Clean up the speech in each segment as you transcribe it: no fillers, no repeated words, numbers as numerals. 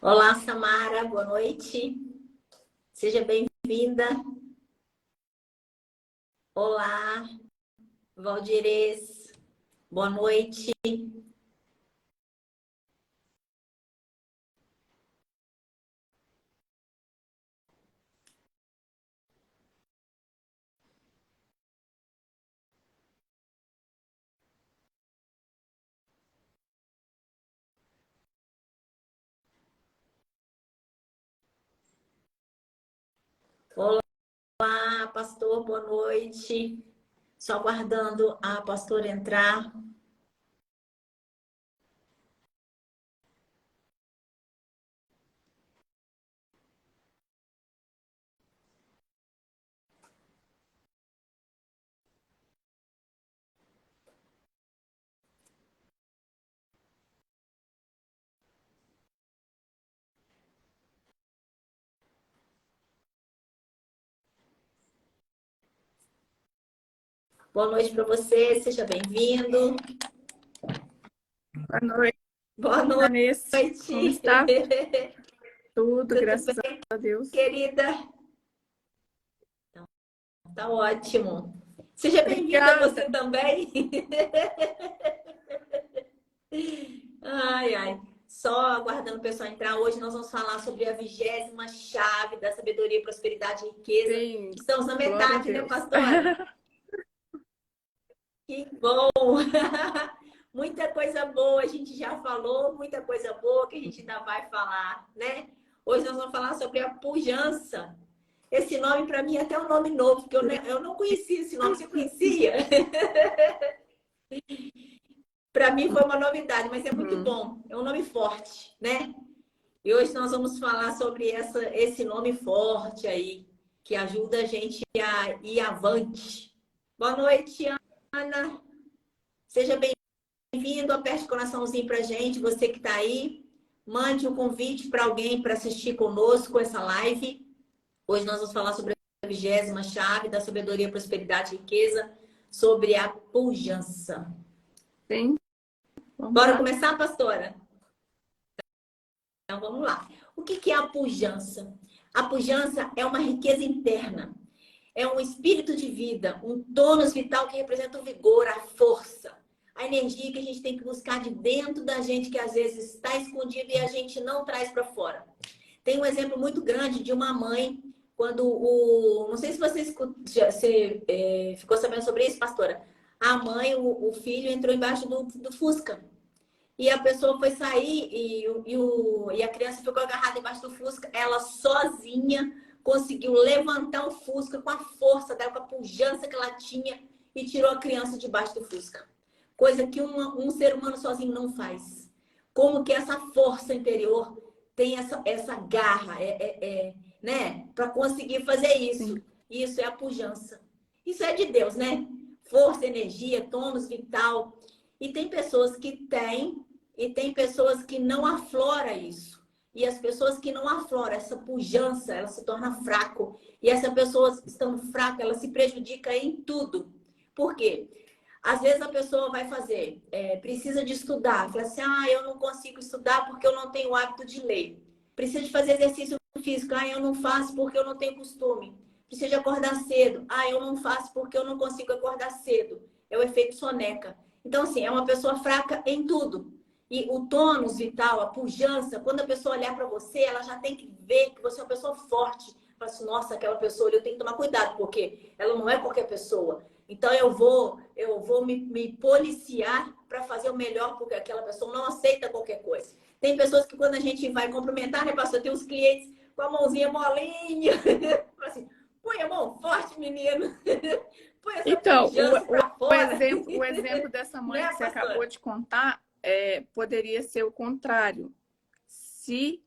Olá, Samara, boa noite. Seja bem-vinda. Olá, Valdirez, boa noite. Olá, pastor, boa noite. Só aguardando a pastora entrar. Boa noite para você, seja bem-vindo. Boa noite, Boa Vanessa. noite. Como está? Tudo, Tudo graças bem, a Deus. querida? Tá ótimo. Seja bem-vinda Obrigada. você também. Ai, ai. Só aguardando o pessoal entrar. Hoje nós vamos falar sobre a 20ª chave da sabedoria, prosperidade e riqueza. Sim, Estamos na glória a metade, né, Deus. pastora? Que bom! Muita coisa boa a gente já falou, muita coisa boa que a gente ainda vai falar, né? Hoje nós vamos falar sobre a pujança. Esse nome, para mim, é até um nome novo, porque eu não conhecia esse nome. Você conhecia? Para mim foi uma novidade, mas é muito Uhum. bom. É um nome forte, né? E hoje nós vamos falar sobre esse nome forte aí, que ajuda a gente a ir avante. Boa noite, Ana. Seja bem-vindo. Aperte o coraçãozinho pra gente, você que está aí. Mande um convite para alguém para assistir conosco essa live. Hoje nós vamos falar sobre a 20ª chave da sabedoria, prosperidade e riqueza, sobre a pujança. Sim, vamos Bora lá. começar, pastora? Então vamos lá. O que é a pujança? A pujança é uma riqueza interna. É um espírito de vida, um tônus vital que representa o vigor, a força, a energia que a gente tem que buscar de dentro da gente, que às vezes está escondida e a gente não traz para fora. Tem um exemplo muito grande de uma mãe, quando o... Não sei se você ficou sabendo sobre isso, pastora. A mãe, o filho entrou embaixo do Fusca. E a pessoa foi sair e a criança ficou agarrada embaixo do Fusca. Ela sozinha conseguiu levantar o Fusca com a força dela, com a pujança que ela tinha e tirou a criança debaixo do Fusca. Coisa que um ser humano sozinho não faz. Como que essa força interior tem essa garra, né? Para conseguir fazer isso. Sim. Isso é a pujança. Isso é de Deus, né? Força, energia, tônus vital. E tem pessoas que têm e tem pessoas que não aflora isso. E as pessoas que não afloram essa pujança, ela se torna fraco. E essa pessoa estando fraca, ela se prejudica em tudo. Por quê? Às vezes a pessoa vai fazer, precisa de estudar. Fala assim, eu não consigo estudar porque eu não tenho o hábito de ler. Precisa de fazer exercício físico. Eu não faço porque eu não tenho costume. Precisa de acordar cedo. Eu não faço porque eu não consigo acordar cedo. É o efeito soneca. Então, assim, é uma pessoa fraca em tudo. E o tônus vital, a pujança, quando a pessoa olhar para você, ela já tem que ver que você é uma pessoa forte. Fala assim, nossa, aquela pessoa, eu tenho que tomar cuidado, porque ela não é qualquer pessoa. Então eu vou me policiar para fazer o melhor, porque aquela pessoa não aceita qualquer coisa. Tem pessoas que quando a gente vai cumprimentar, né, pastor? Tem uns clientes com a mãozinha molinha. Fala assim, põe a mão forte, menino. Põe essa Então, pujança para fora. o exemplo dessa mãe Né, que você acabou pastora? de contar poderia ser o contrário. Se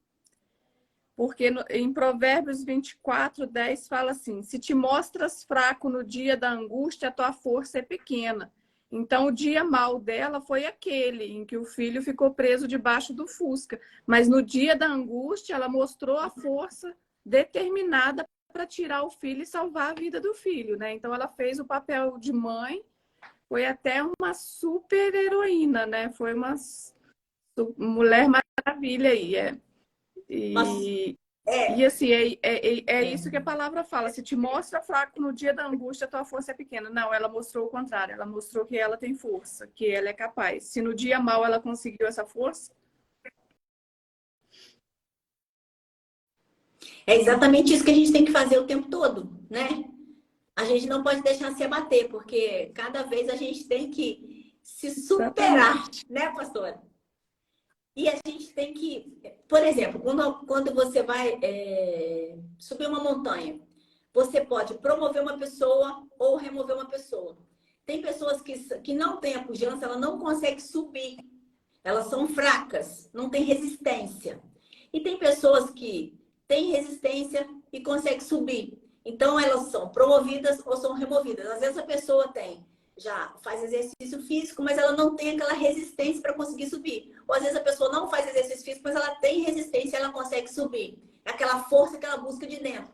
Porque em Provérbios 24:10 fala assim: se te mostras fraco no dia da angústia, a tua força é pequena. Então, o dia mau dela foi aquele em que o filho ficou preso debaixo do Fusca. Mas no dia da angústia, ela mostrou a força determinada para tirar o filho e salvar a vida do filho, né? Então, ela fez o papel de mãe, foi até uma super heroína, né? Foi uma mulher maravilha aí. Mas, E assim, é isso que a palavra fala. Se te mostra fraco no dia da angústia, tua força é pequena. Não, ela mostrou o contrário. Ela mostrou que ela tem força, que ela é capaz. Se no dia mal ela conseguiu essa força, é exatamente isso que a gente tem que fazer o tempo todo, né? A gente não pode deixar se abater, porque cada vez a gente tem que se superar, exatamente. né, pastora? E a gente tem que, por exemplo, quando você vai subir uma montanha, você pode promover uma pessoa ou remover uma pessoa. Tem pessoas que não têm a pujança, ela não consegue subir. Elas são fracas, não têm resistência. E tem pessoas que têm resistência e conseguem subir. Então, elas são promovidas ou são removidas. Às vezes a pessoa já faz exercício físico, mas ela não tem aquela resistência para conseguir subir. Ou às vezes a pessoa não faz exercício físico, mas ela tem resistência e ela consegue subir. É aquela força que ela busca de dentro.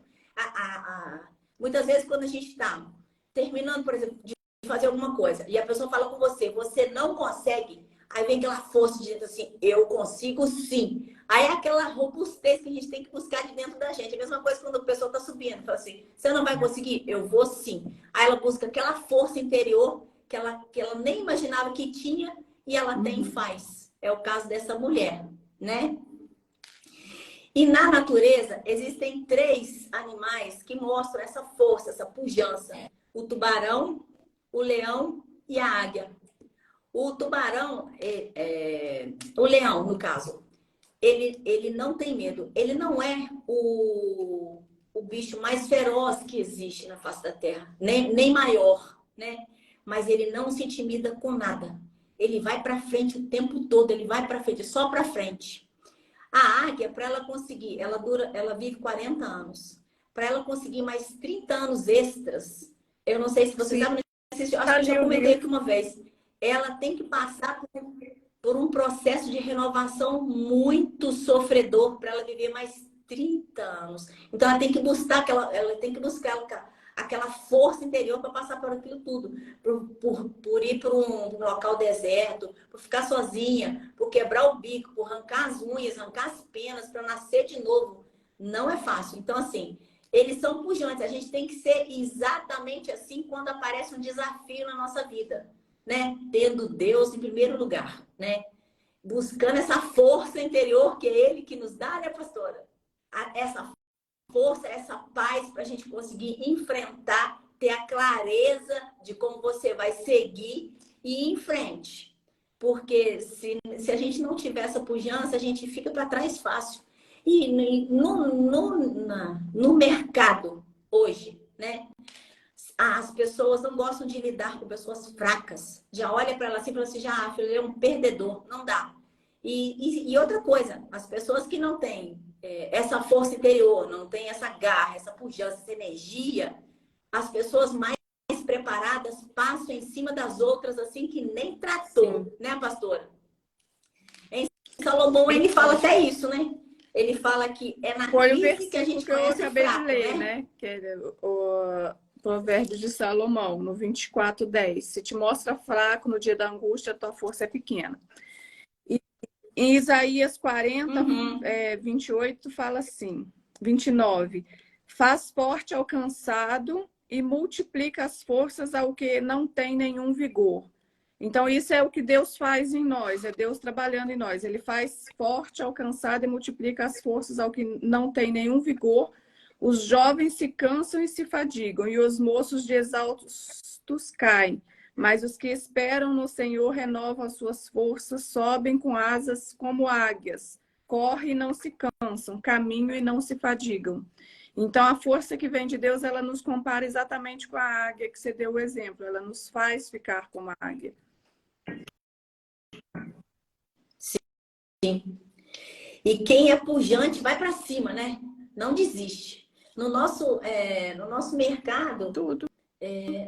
Muitas vezes, quando a gente está terminando, por exemplo, de fazer alguma coisa, e a pessoa fala com você, você não consegue, aí vem aquela força de dentro assim, eu consigo sim. Aí é aquela robustez que a gente tem que buscar de dentro da gente. A mesma coisa quando a pessoa está subindo. Fala assim, você não vai conseguir? Eu vou sim. Aí ela busca aquela força interior que ela nem imaginava que tinha e ela tem e faz. É o caso dessa mulher, né? E na natureza existem 3 animais que mostram essa força, essa pujança. O tubarão, o leão e a águia. O tubarão, o leão, no caso, ele não tem medo. Ele não é o bicho mais feroz que existe na face da Terra, nem maior, né? Mas ele não se intimida com nada. Ele vai para frente o tempo todo, ele vai para frente, só para frente. A águia, para ela conseguir, ela vive 40 anos. Para ela conseguir mais 30 anos extras, eu não sei se você Sim, sabe, acho que tá eu já ali o comentei livro. aqui uma vez. Ela tem que passar por um processo de renovação muito sofredor para ela viver mais 30 anos. Então ela tem que buscar aquela força interior para passar por aquilo tudo, por ir para um local deserto, por ficar sozinha, por quebrar o bico, por arrancar as unhas, arrancar as penas para nascer de novo. Não é fácil. Então, assim, eles são pujantes. A gente tem que ser exatamente assim quando aparece um desafio na nossa vida, né? Tendo Deus em primeiro lugar, né? Buscando essa força interior que é Ele que nos dá, né, pastora? Essa força, essa paz para a gente conseguir enfrentar, ter a clareza de como você vai seguir e ir em frente. Porque se a gente não tiver essa pujança, a gente fica para trás fácil. E no mercado hoje, né? As pessoas não gostam de lidar com pessoas fracas. Já olha para ela assim e fala assim, já, filho, ele é um perdedor. Não dá. E outra coisa, as pessoas que não têm essa força interior, não têm essa garra, essa pujança, essa energia, as pessoas mais preparadas passam em cima das outras assim que nem tratou, Sim. né, pastora? Em Salomão, ele fala até isso, né? Ele fala que é na Foi o crise que a versículo gente que eu conhece o acabei de fraco, ler, né? né? Que é o Provérbios de Salomão, no 24:10. Se te mostra fraco no dia da angústia, tua força é pequena. E em Isaías 40, Uhum. 28, fala assim, 29. Faz forte ao cansado e multiplica as forças ao que não tem nenhum vigor. Então, isso é o que Deus faz em nós, é Deus trabalhando em nós. Ele faz forte ao cansado e multiplica as forças ao que não tem nenhum vigor. Os jovens se cansam e se fadigam, e os moços de exaustos caem. Mas os que esperam no Senhor renovam as suas forças, sobem com asas como águias, correm e não se cansam, caminham e não se fadigam. Então, a força que vem de Deus, ela nos compara exatamente com a águia que você deu o exemplo. Ela nos faz ficar como a águia. E quem é pujante vai para cima, né? Não desiste. No nosso mercado, Tudo.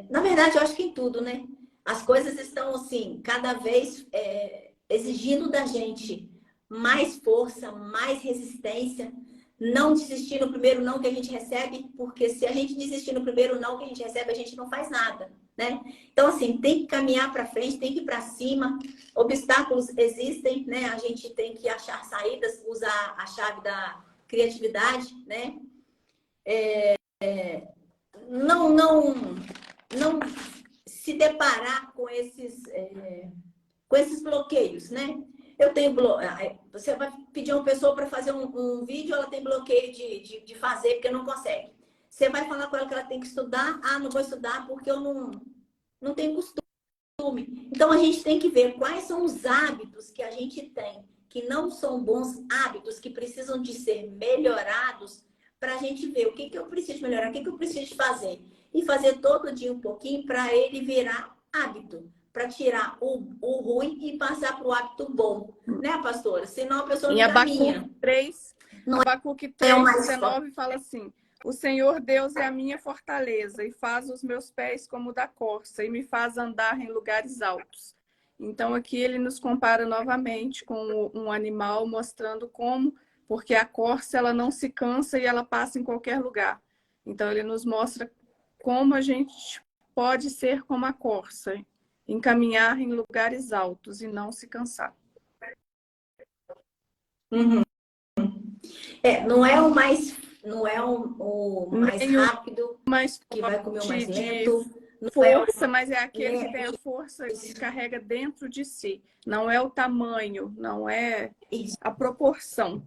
na verdade, eu acho que em tudo, né? As coisas estão, assim, cada vez exigindo da gente mais força, mais resistência, não desistir no primeiro não que a gente recebe, porque se a gente desistir no primeiro não que a gente recebe, a gente não faz nada, né? Então, assim, tem que caminhar para frente, tem que ir para cima. Obstáculos existem, né? A gente tem que achar saídas, usar a chave da criatividade, né? Não se deparar com esses bloqueios, né? Eu tenho Você vai pedir uma pessoa para fazer um vídeo, ela tem bloqueio de fazer porque não consegue. Você vai falar com ela que ela tem que estudar. Ah, não vou estudar porque eu não tenho costume. Então a gente tem que ver quais são os hábitos que a gente tem, que não são bons hábitos, que precisam de ser melhorados, para a gente ver o que eu preciso melhorar, o que eu preciso fazer. E fazer todo dia um pouquinho para ele virar hábito, para tirar o ruim e passar para o hábito bom, né, pastora? Senão a pessoa Em não caminha. Abacuque É o 3, mais 19 fala assim: o Senhor Deus é a minha fortaleza e faz os meus pés como o da corça e me faz andar em lugares altos. Então aqui ele nos compara novamente com um animal, mostrando como, porque a corça ela não se cansa e ela passa em qualquer lugar. Então ele nos mostra como a gente pode ser como a corça, encaminhar em lugares altos e não se cansar. Uhum. Não é o mais Nem o rápido mais que vai comer o mais forte de lento, não é força, mas é aquele que tem a leve. força que carrega dentro de si. Não é o tamanho, não é Isso. a proporção.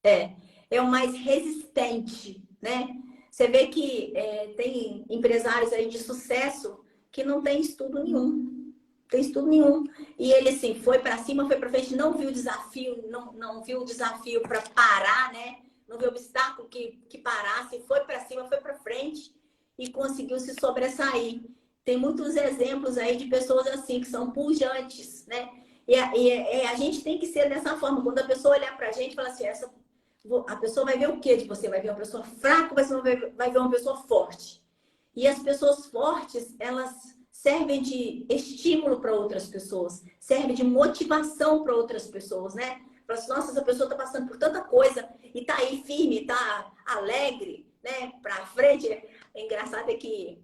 É o mais resistente, né? Você vê que tem empresários aí de sucesso que não tem estudo nenhum. Tem estudo nenhum. E ele, assim, foi para cima, foi para frente, não viu o desafio, não viu o desafio para parar, né? Não viu obstáculo que parasse, foi para cima, foi para frente e conseguiu se sobressair. Tem muitos exemplos aí de pessoas assim, que são pujantes, né? A gente tem que ser dessa forma. Quando a pessoa olhar para a gente e falar assim, a pessoa vai ver o que de você? Vai ver uma pessoa fraca, vai ver uma pessoa forte. E as pessoas fortes, elas servem de estímulo para outras pessoas, servem de motivação para outras pessoas, né? Fala assim, nossa, essa pessoa está passando por tanta coisa e está aí firme, está alegre, né? Para frente. É engraçado é que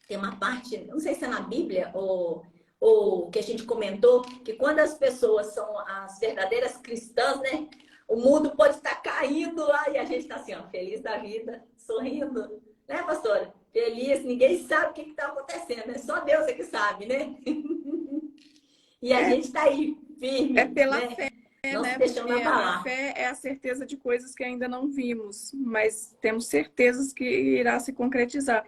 tem uma parte, não sei se é na Bíblia ou que a gente comentou, que quando as pessoas são as verdadeiras cristãs, né? O mundo pode estar caindo lá e a gente está assim, ó, feliz da vida, sorrindo, né, pastora? Feliz, ninguém sabe o que está acontecendo, é só Deus é que sabe, né? E a gente está aí, firme, É pela né? fé, Não se né? deixando Porque a abalar. fé é a certeza de coisas que ainda não vimos, mas temos certezas que irá se concretizar.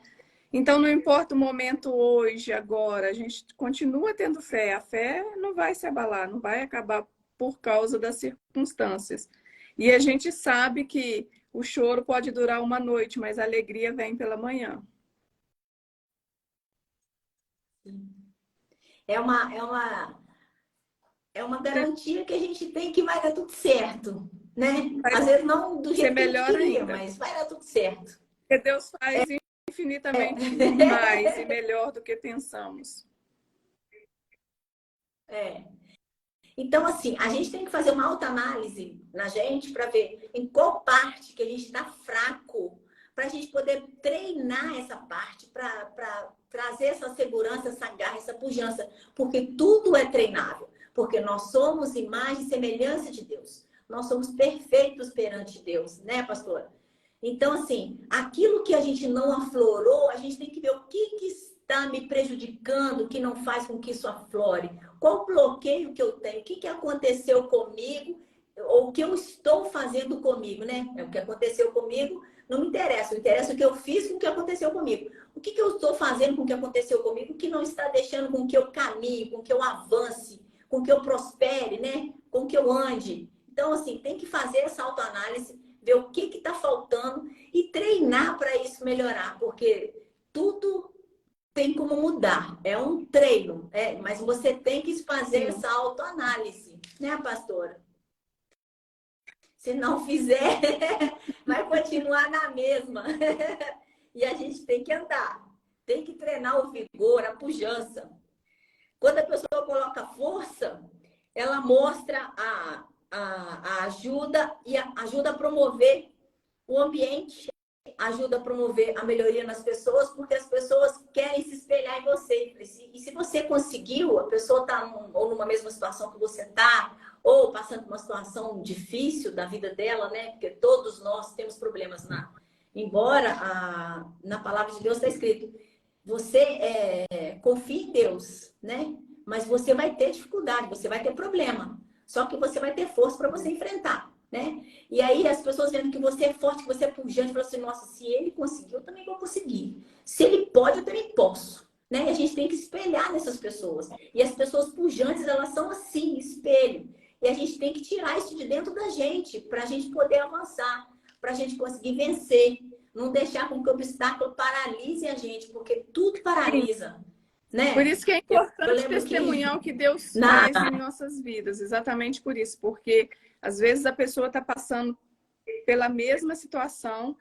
Então, não importa o momento hoje, agora, a gente continua tendo fé. A fé não vai se abalar, não vai acabar por causa das circunstâncias. E a gente sabe que o choro pode durar uma noite, mas a alegria vem pela manhã. É uma, é uma, é uma garantia que a gente tem que vai dar tudo certo, né? Vai Às vezes não do ser jeito que a gente melhor queria, ainda. mas vai dar tudo certo. Porque Deus faz infinitamente mais e melhor do que pensamos. É. Então, assim, a gente tem que fazer uma autoanálise na gente para ver em qual parte que a gente está fraco, para a gente poder treinar essa parte, para trazer essa segurança, essa garra, essa pujança, porque tudo é treinável, porque nós somos imagem e semelhança de Deus. Nós somos perfeitos perante Deus, né, pastora? Então, assim, aquilo que a gente não aflorou, a gente tem que ver o que está me prejudicando, que não faz com que isso aflore. Qual bloqueio que eu tenho? O que aconteceu comigo? Ou o que eu estou fazendo comigo, né? É o que aconteceu comigo, não me interessa. O interessa é o que eu fiz com o que aconteceu comigo. O que eu estou fazendo com o que aconteceu comigo que não está deixando com que eu caminhe, com que eu avance, com que eu prospere, né? Com que eu ande. Então, assim, tem que fazer essa autoanálise, ver o que está faltando e treinar para isso melhorar, porque tudo tem como mudar. É um treino, mas você tem que fazer Sim. essa autoanálise, né, pastora? Se não fizer, vai continuar na mesma. E a gente tem que andar, tem que treinar o vigor, a pujança. Quando a pessoa coloca força, ela mostra a ajuda e ajuda a promover o ambiente, ajuda a promover a melhoria nas pessoas, porque as pessoas querem se espelhar em você. E se você conseguiu, a pessoa está ou numa mesma situação que você está, ou passando por uma situação difícil da vida dela, né? Porque todos nós temos problemas embora na palavra de Deus está escrito, você confia em Deus, né? Mas você vai ter dificuldade, você vai ter problema. Só que você vai ter força para você enfrentar, né? E aí as pessoas vendo que você é forte, que você é pujante, falam assim, nossa, se ele conseguiu, eu também vou conseguir. Se ele pode, eu também posso. Né? E a gente tem que espelhar nessas pessoas. E as pessoas pujantes, elas são assim, espelho. E a gente tem que tirar isso de dentro da gente, para a gente poder avançar, para a gente conseguir vencer. Não deixar com que o obstáculo paralise a gente, porque tudo paralisa. Né? Por isso que é importante testemunhar o que Deus faz em nossas vidas. Exatamente por isso. Porque, às vezes, a pessoa está passando pela mesma situação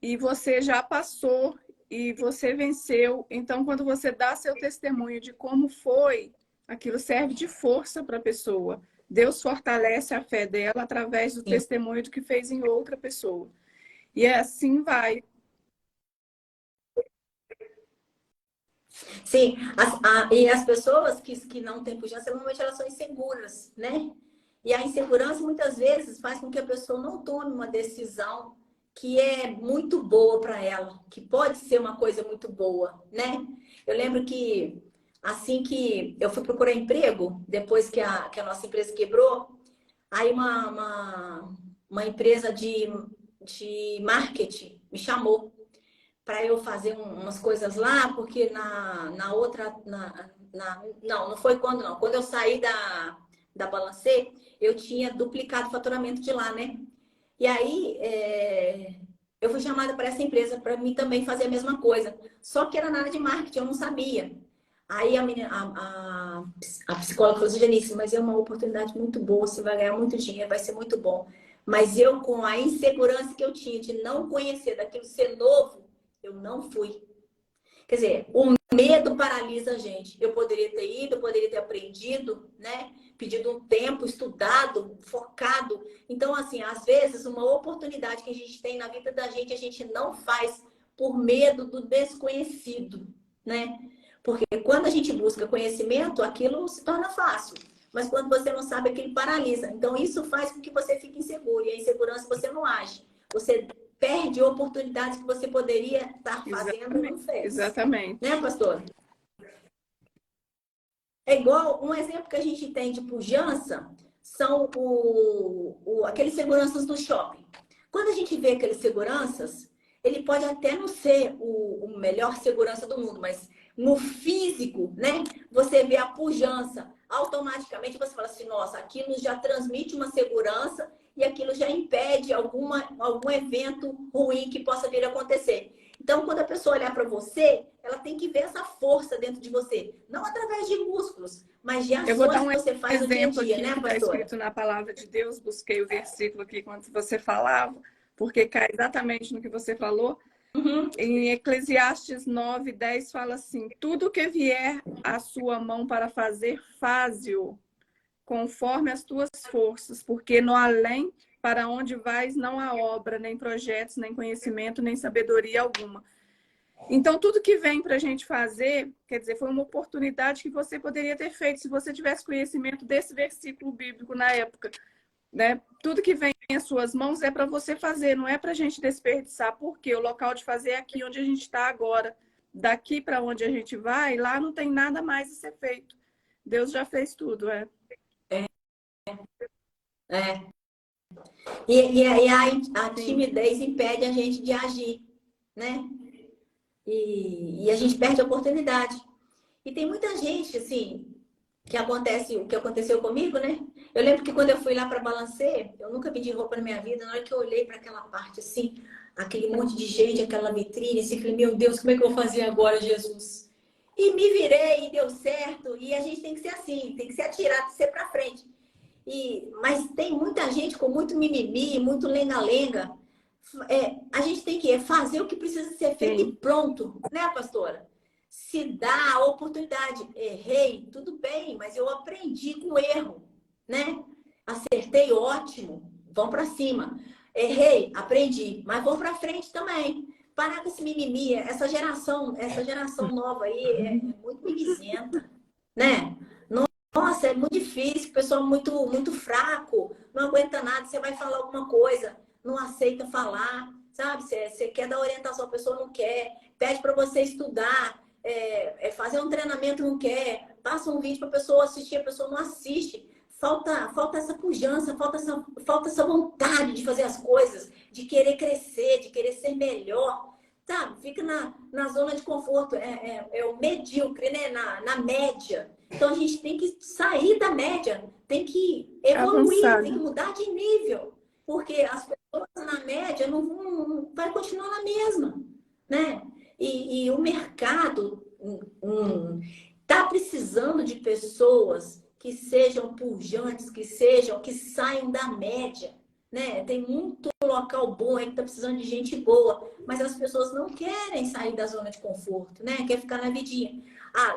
e você já passou e você venceu. Então, quando você dá seu testemunho de como foi, aquilo serve de força para a pessoa. Deus fortalece a fé dela através do testemunho do que fez em outra pessoa. E assim vai. Sim, e as pessoas que não têm pujança, normalmente elas são inseguras, né? E a insegurança muitas vezes faz com que a pessoa não tome uma decisão que é muito boa para ela, que pode ser uma coisa muito boa, né? Eu lembro que assim que eu fui procurar emprego, depois que a nossa empresa quebrou, aí uma empresa de marketing me chamou para eu fazer umas coisas lá, porque na outra... não foi quando não. Quando eu saí da Balancê, eu tinha duplicado o faturamento de lá, né? E aí, eu fui chamada para essa empresa para mim também fazer a mesma coisa. Só que era na área de marketing, eu não sabia. Aí a psicóloga falou assim, Janice, mas é uma oportunidade muito boa, você vai ganhar muito dinheiro, vai ser muito bom. Mas eu, com a insegurança que eu tinha de não conhecer, daquilo ser novo, eu não fui. Quer dizer, o medo paralisa a gente. Eu poderia ter ido, eu poderia ter aprendido, né? Pedido um tempo, estudado, focado. Então, assim, às vezes, uma oportunidade que a gente tem na vida da gente, a gente não faz por medo do desconhecido, né? Porque quando a gente busca conhecimento, aquilo se torna fácil. Mas quando você não sabe, aquilo paralisa. Então, isso faz com que você fique inseguro. E a insegurança você não age. Você perde oportunidades que você poderia estar fazendo e não fez. Exatamente. Né, pastor? É igual, um exemplo que a gente tem de pujança são aqueles seguranças do shopping. Quando a gente vê aqueles seguranças, ele pode até não ser o melhor segurança do mundo, mas no físico, né? Você vê a pujança, automaticamente você fala assim, nossa, aquilo já transmite uma segurança e aquilo já impede algum evento ruim que possa vir a acontecer. Então, quando a pessoa olhar para você, ela tem que ver essa força dentro de você. Não através de músculos, mas de ações que você faz no dia a dia, né, pastora? Está escrito na palavra de Deus, busquei o versículo aqui quando você falava, porque cai exatamente no que você falou. Uhum. Em Eclesiastes 9:10 fala assim, tudo que vier à sua mão para fazer, faze-o, conforme as tuas forças, porque no além para onde vais não há obra, nem projetos, nem conhecimento, nem sabedoria alguma. Então, tudo que vem para a gente fazer, quer dizer, foi uma oportunidade que você poderia ter feito se você tivesse conhecimento desse versículo bíblico na época, né? Tudo que vem às suas mãos é para você fazer, não é para a gente desperdiçar, porque o local de fazer é aqui onde a gente está agora. Daqui para onde a gente vai, lá não tem nada mais a ser feito. Deus já fez tudo, A timidez impede a gente de agir, né? E a gente perde a oportunidade. E tem muita gente, assim, o que aconteceu comigo, né? Eu lembro que quando eu fui lá para Balancê, eu nunca pedi roupa na minha vida. Na hora que eu olhei para aquela parte, assim, aquele monte de gente, aquela vitrine, assim, falei, meu Deus, como é que eu vou fazer agora, Jesus? E me virei e deu certo. E a gente tem que ser assim, tem que se atirar, tem que ser para frente. Mas tem muita gente com muito mimimi, muito lenga-lenga. A gente tem que fazer o que precisa ser feito e pronto, né, pastora? Se dá a oportunidade. Errei, tudo bem, mas eu aprendi com o erro, né? Acertei, ótimo, vamos para cima. Errei, aprendi, mas vamos para frente também. Parar com esse mimimi, essa geração nova aí é muito mimizenta, né? Nossa, é muito difícil, o pessoal muito fraco, não aguenta nada, você vai falar alguma coisa, não aceita falar, sabe? Você quer dar orientação, a pessoa não quer, pede para você estudar, fazer um treinamento, não quer, passa um vídeo para a pessoa assistir, a pessoa não assiste. Falta essa pujança, falta essa vontade de fazer as coisas, de querer crescer, de querer ser melhor, sabe? Fica na zona de conforto, é o medíocre, né? Na média. Então, a gente tem que sair da média, tem que evoluir, tem que mudar de nível. Porque as pessoas na média não vai continuar na mesma, né? E o mercado está precisando de pessoas que sejam pujantes, que saiam da média, né? Tem muito local bom aí que está precisando de gente boa, mas as pessoas não querem sair da zona de conforto, né? Quer ficar na vidinha.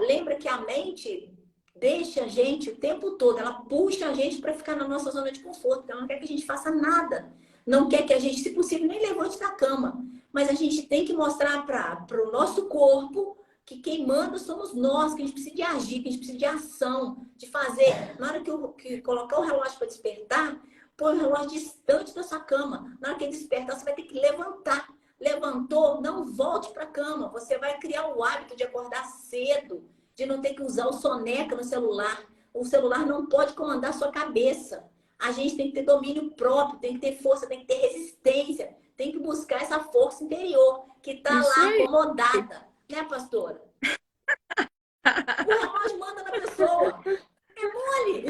Lembra que a mente deixa a gente o tempo todo, ela puxa a gente para ficar na nossa zona de conforto, ela não quer que a gente faça nada, não quer que a gente, se possível, nem levante da cama, mas a gente tem que mostrar para o nosso corpo que quem manda somos nós, que a gente precisa de agir, que a gente precisa de ação, de fazer. Na hora que colocar o relógio para despertar, põe o relógio distante da sua cama. Na hora que ele despertar, você vai ter que levantar. Levantou, não volte para a cama. Você vai criar o hábito de acordar cedo, de não ter que usar o soneca no celular. O celular não pode comandar a sua cabeça. A gente tem que ter domínio próprio, tem que ter força, tem que ter resistência, tem que buscar essa força interior que está lá acomodada. Né, pastora? O relógio manda na pessoa. É mole.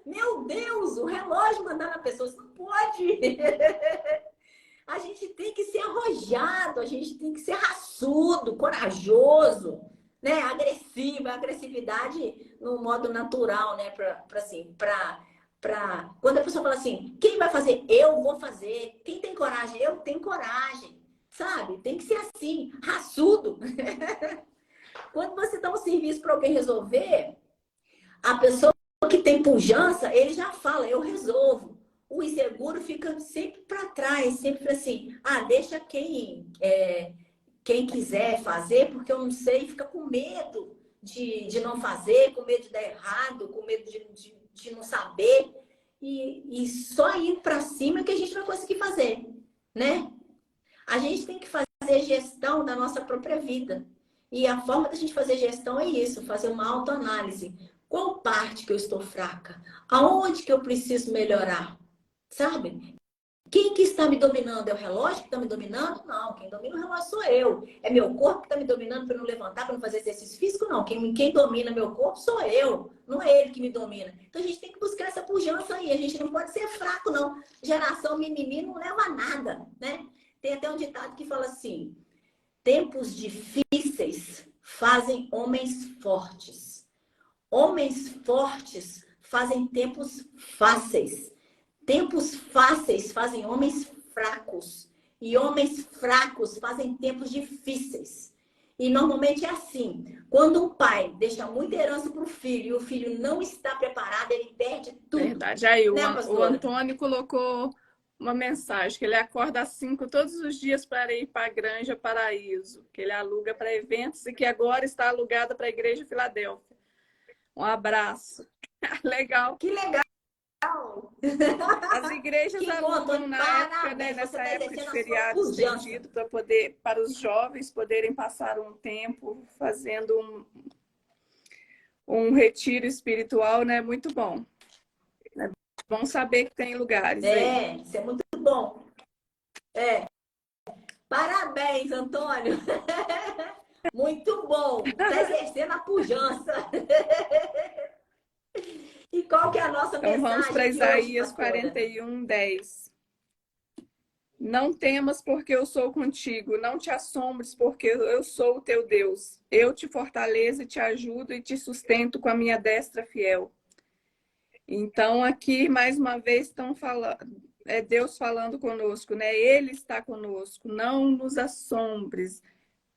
Meu Deus, o relógio mandar na pessoa. Isso não pode. A gente tem que ser arrojado, a gente tem que ser raçudo, corajoso, né? Agressivo, a agressividade no modo natural, né? Quando a pessoa fala assim, quem vai fazer? Eu vou fazer. Quem tem coragem? Eu tenho coragem. Sabe? Tem que ser assim, raçudo. Quando você dá um serviço para alguém resolver, a pessoa que tem pujança, ele já fala, eu resolvo. O inseguro fica sempre para trás, sempre assim, deixa quem quiser fazer, porque eu não sei, fica com medo de não fazer, com medo de dar errado, com medo de não saber. E só ir para cima que a gente vai conseguir fazer, né? A gente tem que fazer gestão da nossa própria vida. E a forma da gente fazer gestão é isso, fazer uma autoanálise. Qual parte que eu estou fraca? Aonde que eu preciso melhorar? Sabe? Quem que está me dominando? É o relógio que está me dominando? Não, quem domina o relógio sou eu. É meu corpo que está me dominando para não levantar, para não fazer exercício físico? Não, quem domina meu corpo sou eu. Não é ele que me domina. Então a gente tem que buscar essa pujança aí. A gente não pode ser fraco, não. Geração mimimi não leva a nada, né? Tem até um ditado que fala assim, tempos difíceis fazem homens fortes. Homens fortes fazem tempos fáceis. Tempos fáceis fazem homens fracos. E homens fracos fazem tempos difíceis. E normalmente é assim. Quando um pai deixa muita herança para o filho e o filho não está preparado, ele perde tudo. Verdade. Aí, né, o Antônio colocou uma mensagem, que ele acorda às 5 todos os dias para ir para a Granja Paraíso, que ele aluga para eventos e que agora está alugada para a Igreja Filadélfia. Um abraço. Legal. Que legal. As igrejas alugam na época, né, nessa época de feriado estendido para os jovens poderem passar um tempo fazendo um retiro espiritual, né? Muito bom. É bom saber que tem lugares aí. Isso é muito bom. Parabéns, Antônio. Muito bom. Está exercendo a pujança. E qual que é a nossa mensagem? Então vamos para Isaías 41, 10. Não temas, porque eu sou contigo. Não te assombres, porque eu sou o teu Deus. Eu te fortaleço, te ajudo e te sustento com a minha destra fiel. Então, aqui, mais uma vez, estão falando, é Deus falando conosco, né? Ele está conosco. Não nos assombres,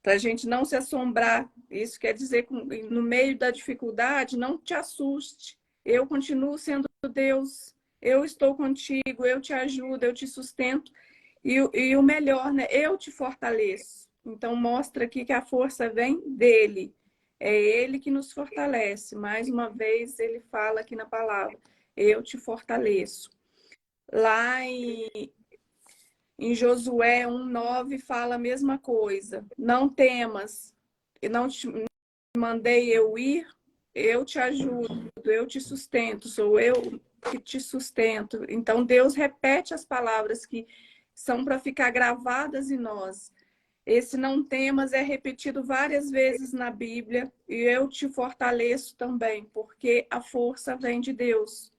para a gente não se assombrar. Isso quer dizer que no meio da dificuldade, não te assuste. Eu continuo sendo Deus, eu estou contigo, eu te ajudo, eu te sustento. E o melhor, né? Eu te fortaleço. Então, mostra aqui que a força vem dele. É ele que nos fortalece. Mais uma vez, ele fala aqui na palavra: eu te fortaleço. Lá em Josué 1:9 fala a mesma coisa. Não temas, não te mandei eu ir, eu te ajudo, eu te sustento, sou eu que te sustento. Então, Deus repete as palavras que são para ficar gravadas em nós. Esse não temas é repetido várias vezes na Bíblia e eu te fortaleço também, porque a força vem de Deus.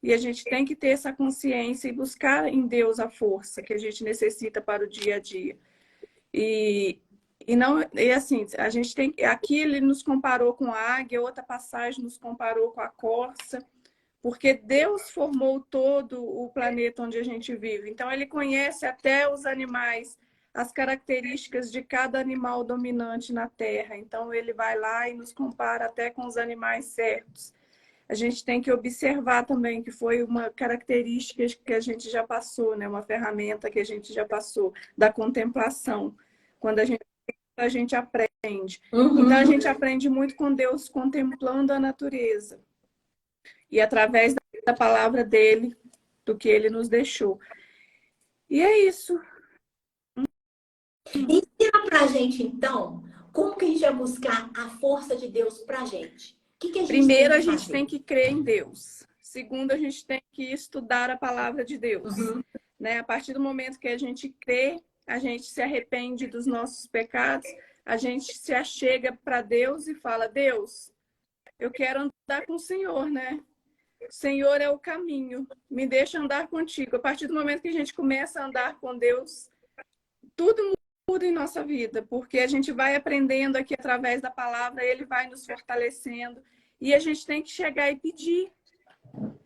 E a gente tem que ter essa consciência e buscar em Deus a força que a gente necessita para o dia a dia. E não, e assim, a gente tem, aqui ele nos comparou com a águia, outra passagem nos comparou com a corça, porque Deus formou todo o planeta onde a gente vive. Então, ele conhece até os animais, as características de cada animal dominante na Terra. Então, ele vai lá e nos compara até com os animais certos. A gente tem que observar também que foi uma característica que a gente já passou, né? Uma ferramenta que a gente já passou, da contemplação. Quando a gente aprende. Então, a gente aprende muito com Deus contemplando a natureza. E através da palavra dele, do que ele nos deixou. E é isso. Ensina pra gente, então, como que a gente vai buscar a força de Deus pra gente? O que a gente Primeiro, tem a que gente fazer? tem que crer em Deus. Segundo, a gente tem que estudar a palavra de Deus. Né? A partir do momento que a gente crê, a gente se arrepende dos nossos pecados, a gente se achega para Deus e fala: Deus, eu quero andar com o Senhor, né? O Senhor é o caminho, me deixa andar contigo. A partir do momento que a gente começa a andar com Deus, tudo muda em nossa vida, porque a gente vai aprendendo aqui através da palavra, ele vai nos fortalecendo, e a gente tem que chegar e pedir.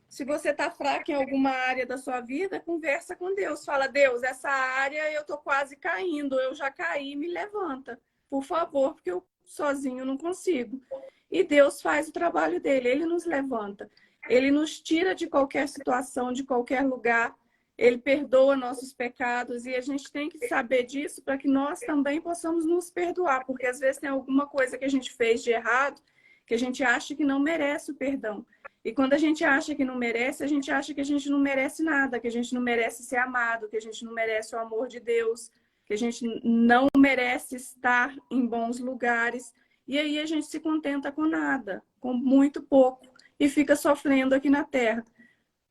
Se você está fraco em alguma área da sua vida, conversa com Deus. Fala: Deus, essa área eu estou quase caindo, eu já caí, me levanta, por favor, porque eu sozinho não consigo. E Deus faz o trabalho dele, ele nos levanta. Ele nos tira de qualquer situação, de qualquer lugar. Ele perdoa nossos pecados e a gente tem que saber disso para que nós também possamos nos perdoar, porque às vezes tem alguma coisa que a gente fez de errado que a gente acha que não merece o perdão. E quando a gente acha que não merece, a gente acha que a gente não merece nada, que a gente não merece ser amado, que a gente não merece o amor de Deus, que a gente não merece estar em bons lugares. E aí a gente se contenta com nada, com muito pouco, e fica sofrendo aqui na Terra.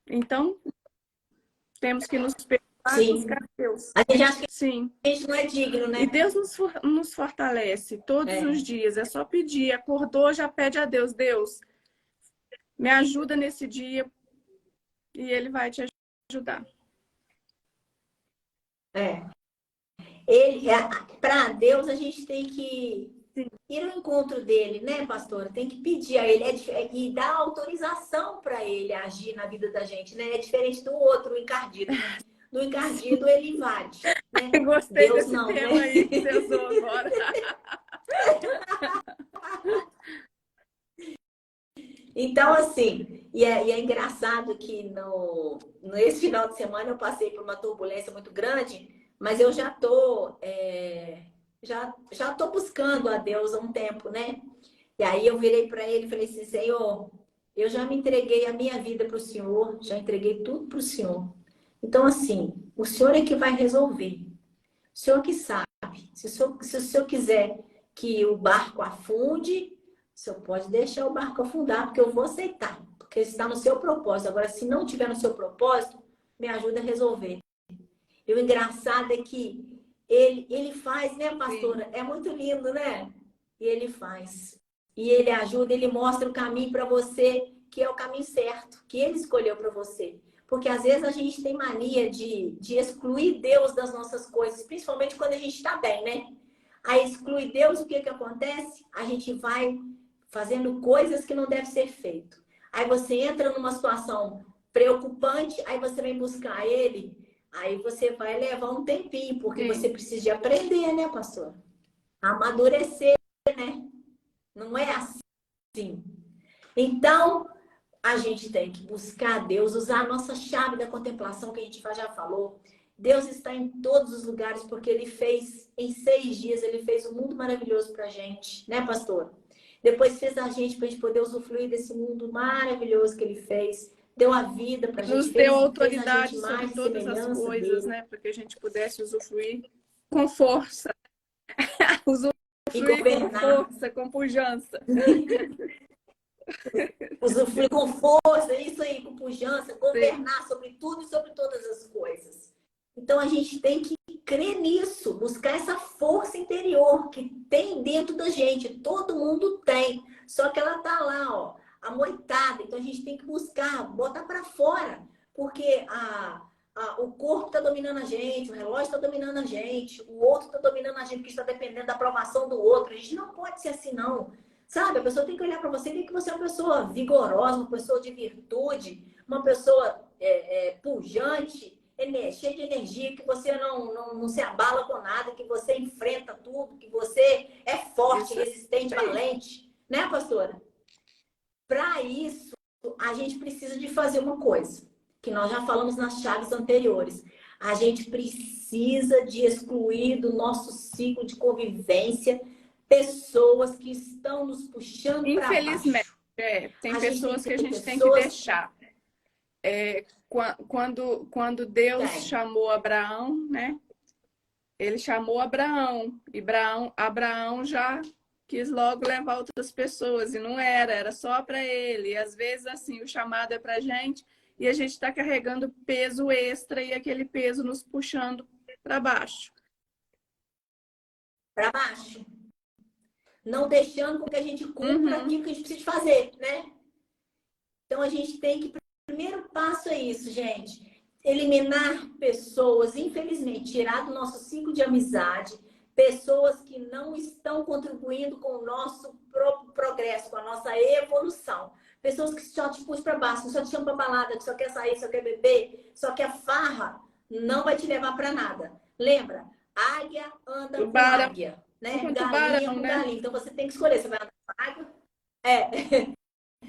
Então, temos que nos perdoar e buscar Deus. A gente acha que Sim. a gente não é digno, né? E Deus nos fortalece todos os dias. É só pedir. Acordou, já pede a Deus: Deus, me ajuda nesse dia, e ele vai te ajudar. Para Deus, a gente tem que ir ao encontro dele, né, pastora? Tem que pedir a ele e dar autorização para ele agir na vida da gente, né? É diferente do outro, o encardido. Do encardido, ele invade, né? Eu gostei Deus desse não, tema né? aí que você usou agora. Então, assim, e é engraçado que nesse final de semana eu passei por uma turbulência muito grande, mas eu já tô buscando a Deus há um tempo, né? E aí eu virei para ele e falei assim: Senhor, eu já me entreguei a minha vida para o Senhor, já entreguei tudo para o Senhor. Então, assim, o Senhor é que vai resolver. O Senhor que sabe. Se o Senhor quiser que o barco afunde, o Senhor pode deixar o barco afundar, porque eu vou aceitar. Porque está no seu propósito. Agora, se não tiver no seu propósito, me ajuda a resolver. E o engraçado é que ele faz, né, pastora? Sim. É muito lindo, né? E ele faz. E ele ajuda, ele mostra o caminho para você, que é o caminho certo, que ele escolheu para você. Porque às vezes a gente tem mania de excluir Deus das nossas coisas, principalmente quando a gente está bem, né? Aí exclui Deus, o que acontece? A gente vai fazendo coisas que não deve ser feito. Aí você entra numa situação preocupante, aí você vem buscar ele, aí você vai levar um tempinho, porque Sim. você precisa de aprender, né, pastor? Amadurecer, né? Não é assim. Então, a gente tem que buscar Deus, usar a nossa chave da contemplação, que a gente já falou. Deus está em todos os lugares, porque Ele fez, em 6 dias, Ele fez um mundo maravilhoso para a gente, né, pastor? Depois fez a gente para a gente poder usufruir desse mundo maravilhoso que Ele fez. Deu a vida para a gente, Nos deu fez a autoridade gente sobre mais de todas as semelhança coisas, dele. né? Para que a gente pudesse usufruir com força. E Usufruir com governar. força, com pujança. Usufruir com força, isso aí, com pujança, Sim. governar sobre tudo e sobre todas as coisas. Então a gente tem que crer nisso, buscar essa força interior que tem dentro da gente. Todo mundo tem, só que ela tá lá, ó, amoitada. Então a gente tem que buscar, botar para fora, porque o corpo está dominando a gente, o relógio está dominando a gente, o outro está dominando a gente, porque está dependendo da aprovação do outro. A gente não pode ser assim, não. Sabe, a pessoa tem que olhar para você e ver que você é uma pessoa vigorosa, uma pessoa de virtude, uma pessoa pujante, cheia de energia, que você não se abala com nada, que você enfrenta tudo, que você é forte, Isso resistente, aí. valente. Né, pastora? Para isso, a gente precisa de fazer uma coisa, que nós já falamos nas chaves anteriores. A gente precisa de excluir do nosso ciclo de convivência pessoas que estão nos puxando para Infelizmente, baixo. tem A gente tem pessoas que que a ter gente tem que pessoas deixar. Quando Deus tem. chamou Abraão, né? Ele chamou Abraão e Abraão já quis logo levar outras pessoas e não era só para ele. E às vezes assim o chamado é para gente e a gente está carregando peso extra e aquele peso nos puxando para baixo. Para baixo. Não deixando com que a gente cumpra aquilo que a gente precisa fazer, né? Então a gente tem que. O primeiro passo é isso, gente. Eliminar pessoas, infelizmente, tirar do nosso ciclo de amizade, pessoas que não estão contribuindo com o nosso próprio progresso, com a nossa evolução. Pessoas que só te puxam para baixo, que só te chamam para balada, que só quer sair, só quer beber, só quer farra, não vai te levar para nada. Lembra? Águia anda com Tubarão águia, né? com Galinha tubarão, com né? galinha. Então você tem que escolher. Você vai andar com águia? É.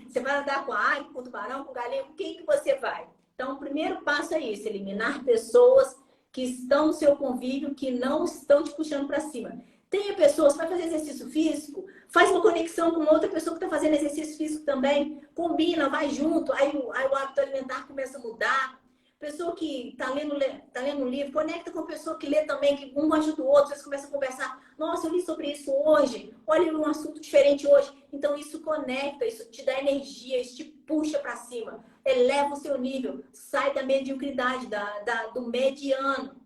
Você vai andar com a águia, com o tubarão, com o galinha, com quem que você vai? Então, o primeiro passo é isso, eliminar pessoas que estão no seu convívio, que não estão te puxando para cima. Tenha pessoas, vai fazer exercício físico, faz uma conexão com outra pessoa que está fazendo exercício físico também, combina, vai junto, aí o hábito alimentar começa a mudar. Pessoa que está lendo um livro, conecta com a pessoa que lê também, que um ajuda o outro, vocês começam a conversar. Nossa, eu li sobre isso hoje, olha um assunto diferente hoje. Então, isso conecta, isso te dá energia, isso te puxa para cima, eleva o seu nível, sai da mediocridade, do mediano.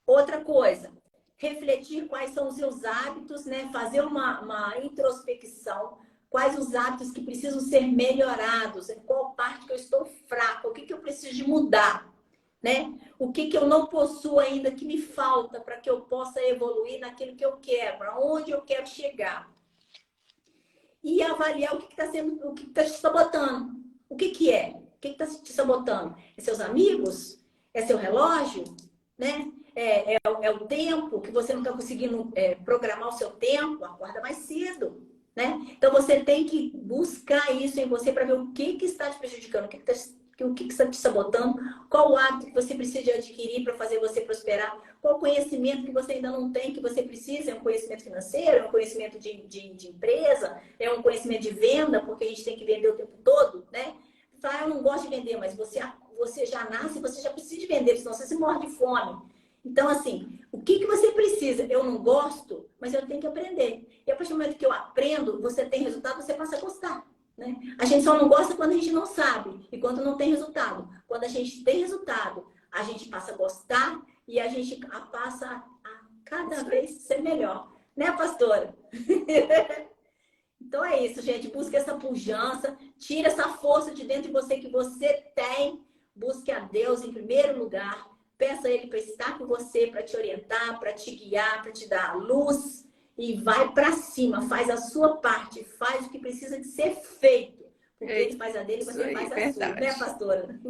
Outra coisa, refletir quais são os seus hábitos, né? Fazer uma introspecção. Quais os hábitos que precisam ser melhorados? Em qual parte que eu estou fraca? O que eu preciso de mudar? Né? O que eu não possuo ainda que me falta para que eu possa evoluir naquilo que eu quero, aonde eu quero chegar? E avaliar o que está sendo, o que está te sabotando. O que é? O que está te sabotando? É seus amigos? É seu relógio? Né? É o tempo que você não está conseguindo programar o seu tempo? Acorda mais cedo. Né? Então você tem que buscar isso em você para ver o que está te prejudicando, o que está te sabotando, qual o hábito que você precisa adquirir para fazer você prosperar, qual conhecimento que você ainda não tem, que você precisa, é um conhecimento financeiro, é um conhecimento de empresa, é um conhecimento de venda, porque a gente tem que vender o tempo todo, né? Fala, eu não gosto de vender, mas você já nasce, você já precisa de vender, senão você se morre de fome. Então, assim, o que você precisa? Eu não gosto, mas eu tenho que aprender. E a partir do momento que eu aprendo, você tem resultado, você passa a gostar. Né? A gente só não gosta quando a gente não sabe e quando não tem resultado. Quando a gente tem resultado, a gente passa a gostar e a gente passa a cada vez ser melhor. Né, pastora? Então é isso, gente. Busque essa pujança, tira essa força de dentro de você que você tem. Busque a Deus em primeiro lugar. Peça a Ele para estar com você, para te orientar, para te guiar, para te dar a luz. E vai para cima, faz a sua parte, faz o que precisa de ser feito. Porque Ele faz a dele e você faz a sua, né, pastora?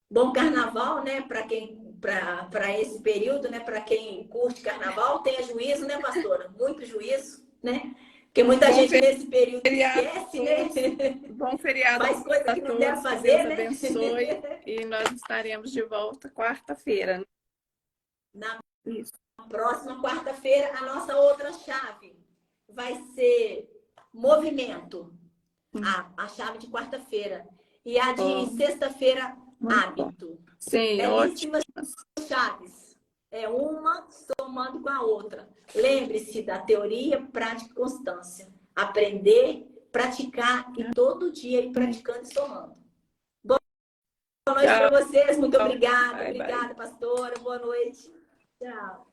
Bom carnaval, né? Para esse período, né? Para quem curte carnaval, tenha juízo, né, pastora? Muito juízo, né? Porque muita Bom gente nesse período feriado esquece, né? Bom feriado Faz coisa a que não deve todos, que fazer, Deus né? abençoe. E nós estaremos de volta quarta-feira. Na Isso. próxima quarta-feira, a nossa outra chave vai ser movimento. A chave de quarta-feira. E a de sexta-feira, hábito. Sim, Belíssimas ótimo. chaves. É uma somando com a outra. Lembre-se da teoria, prática e constância. Aprender, praticar e todo dia ir praticando e somando. Boa noite para vocês. Muito obrigada. Bye, bye. Obrigada, pastora. Boa noite. Tchau.